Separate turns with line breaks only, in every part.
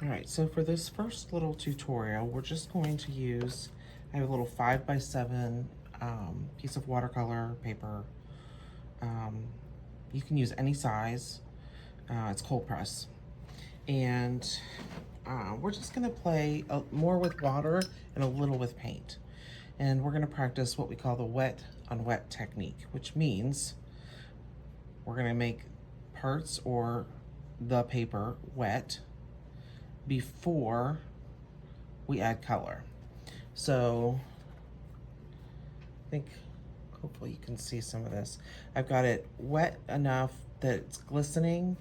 All right, so for this first little tutorial, we're just going to use, I have a little 5x7 piece of watercolor paper. Um, you can use any size. It's cold press. And we're just gonna play more with water and a little with paint. And we're gonna practice what we call the wet on wet technique, which means we're gonna make parts or the paper wet before we add color. So I think hopefully you can see some of this. I've got it wet enough that it's glistening,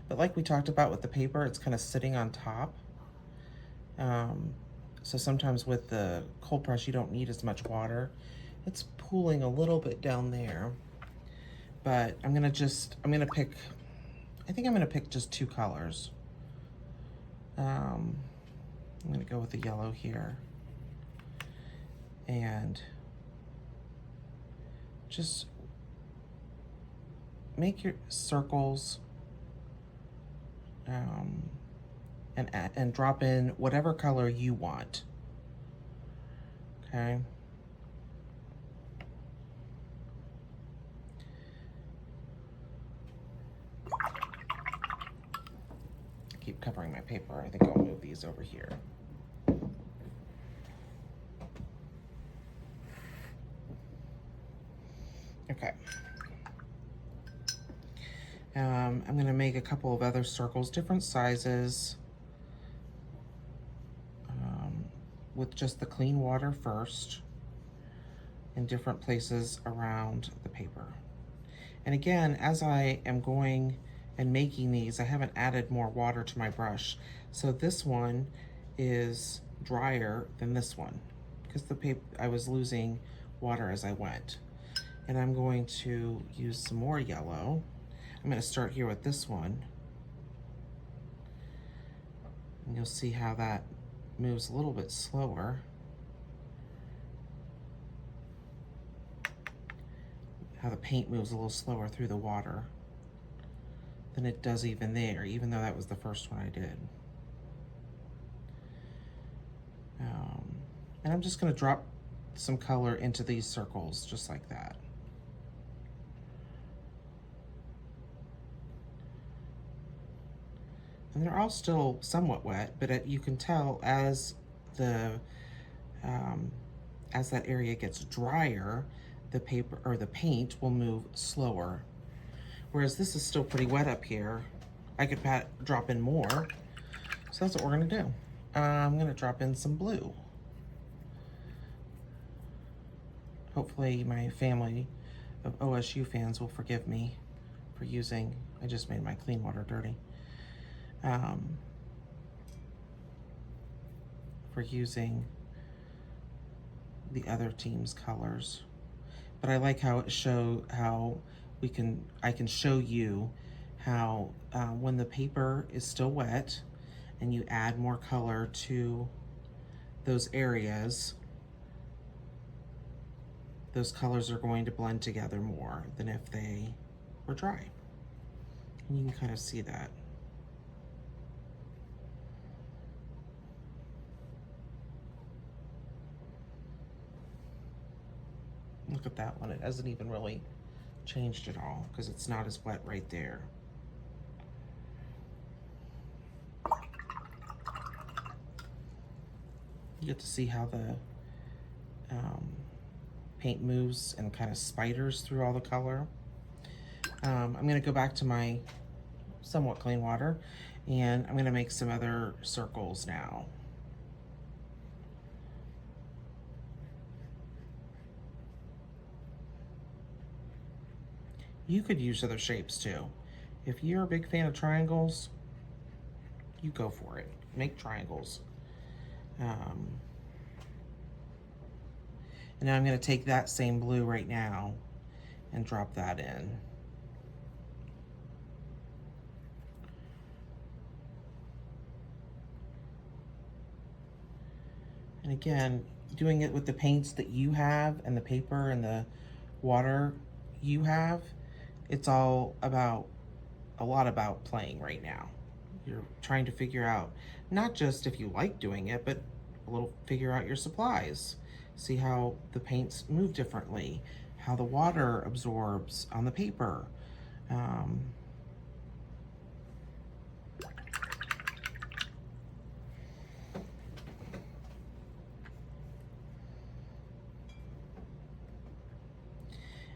but like we talked about with the paper, it's kind of sitting on top. So sometimes with the cold press, you don't need as much water. It's pooling a little bit down there, but I'm gonna pick, I think I'm gonna pick just two colors. I'm gonna go with the yellow here and just make your circles and drop in whatever color you want. Okay. Keep covering my paper. I think I'll move these over here. Okay. I'm going to make a couple of other circles, different sizes, with just the clean water first in different places around the paper. And again, as I am going and making these, I haven't added more water to my brush. So this one is drier than this one because the paper, I was losing water as I went. And I'm going to use some more yellow. I'm going to start here with this one. And you'll see how that moves a little bit slower. How the paint moves a little slower through the water than it does even there, even though that was the first one I did. And I'm just going to drop some color into these circles, just like that. And they're all still somewhat wet, but you can tell as that area gets drier, the paper or the paint will move slower. Whereas this is still pretty wet up here. I could drop in more. So that's what we're gonna do. I'm gonna drop in some blue. Hopefully my family of OSU fans will forgive me for using, I just made my clean water dirty. For using the other team's colors. But I like how I can show you how when the paper is still wet and you add more color to those areas, those colors are going to blend together more than if they were dry. And you can kind of see that. Look at that one, it hasn't even really changed at all because it's not as wet right there. You get to see how the paint moves and kind of spiders through all the color. I'm gonna go back to my somewhat clean water and I'm gonna make some other circles now. You could use other shapes too. If you're a big fan of triangles, you go for it. Make triangles. And now I'm going to take that same blue right now and drop that in. And again, doing it with the paints that you have and the paper and the water you have, it's all about, a lot about playing right now. You're trying to figure out not just if you like doing it, but a little figure out your supplies. See how the paints move differently, how the water absorbs on the paper. Um,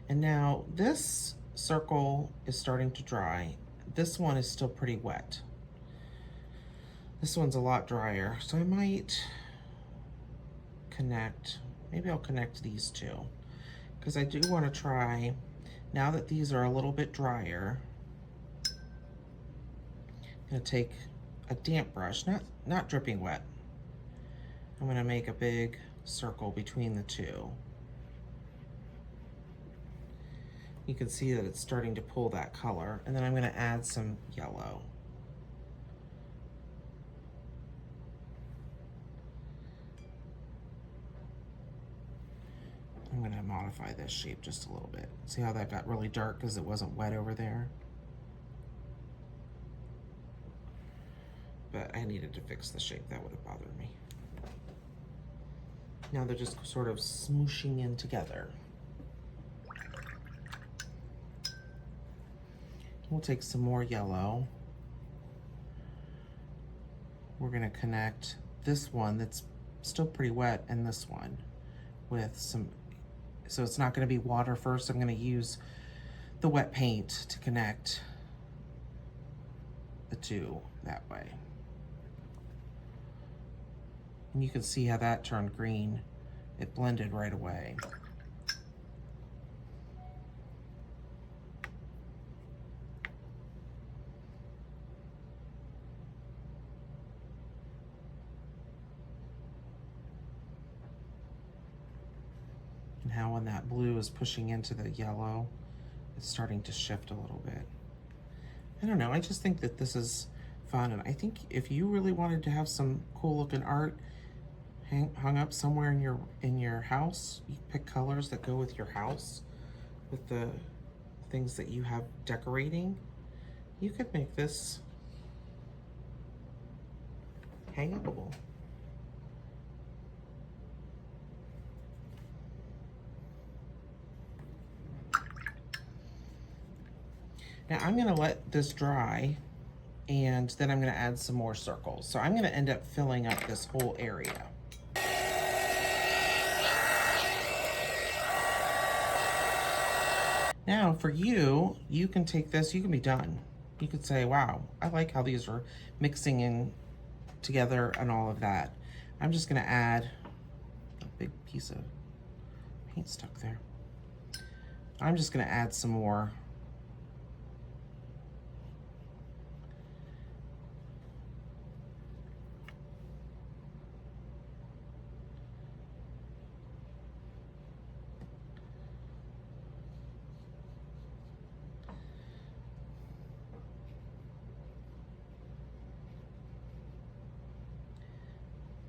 and now this circle is starting to dry. This one is still pretty wet. This one's a lot drier, so I might connect, maybe I'll connect these two, because I do want to try, now that these are a little bit drier, I'm going to take a damp brush, not dripping wet. I'm going to make a big circle between the two. You can see that it's starting to pull that color, and then I'm going to add some yellow. I'm going to modify this shape just a little bit. See how that got really dark because it wasn't wet over there? But I needed to fix the shape. That would have bothered me. Now they're just sort of smooshing in together. We'll take some more yellow. We're going to connect this one that's still pretty wet and this one with some, so it's not going to be water first. I'm going to use the wet paint to connect the two that way. And you can see how that turned green. It blended right away. And how when that blue is pushing into the yellow, it's starting to shift a little bit. I don't know, I just think that this is fun, and I think if you really wanted to have some cool looking art hung up somewhere in your house, you pick colors that go with your house, with the things that you have decorating, you could make this hang-upable. Now I'm gonna let this dry, and then I'm gonna add some more circles. So I'm gonna end up filling up this whole area. Now for you, you can take this, you can be done. You could say, wow, I like how these are mixing in together and all of that. I'm just gonna add a big piece of paint stuck there. I'm just gonna add some more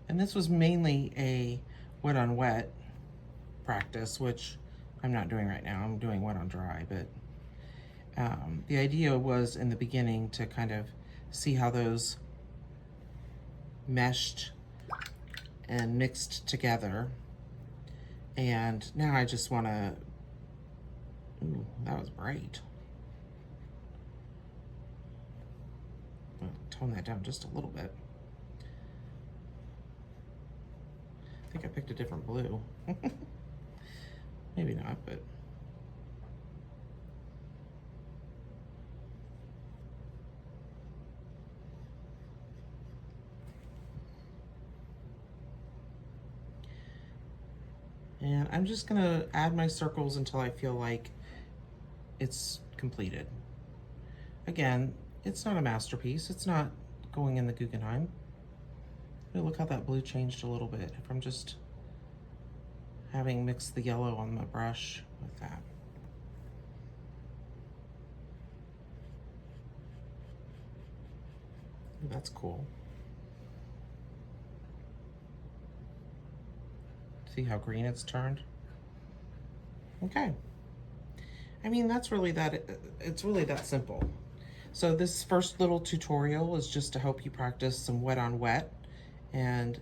and this was mainly a wet on wet practice, which I'm not doing right now. I'm doing wet on dry, but the idea was in the beginning to kind of see how those meshed and mixed together. And now I just want to, ooh, that was bright. I'll tone that down just a little bit. I think I picked a different blue. Maybe not, but. And I'm just gonna add my circles until I feel like it's completed. Again, it's not a masterpiece. It's not going in the Guggenheim. But look how that blue changed a little bit if I'm just having mixed the yellow on my brush with that. Ooh, that's cool. See how green it's turned? Okay. I mean, that's really that, it's really that simple. So this first little tutorial is just to help you practice some wet on wet and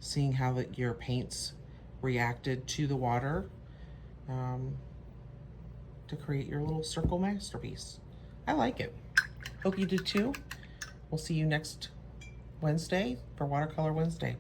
seeing how your paints reacted to the water um, to create your little circle masterpiece. I like it. Hope you did too. We'll see you next Wednesday for Watercolor Wednesday.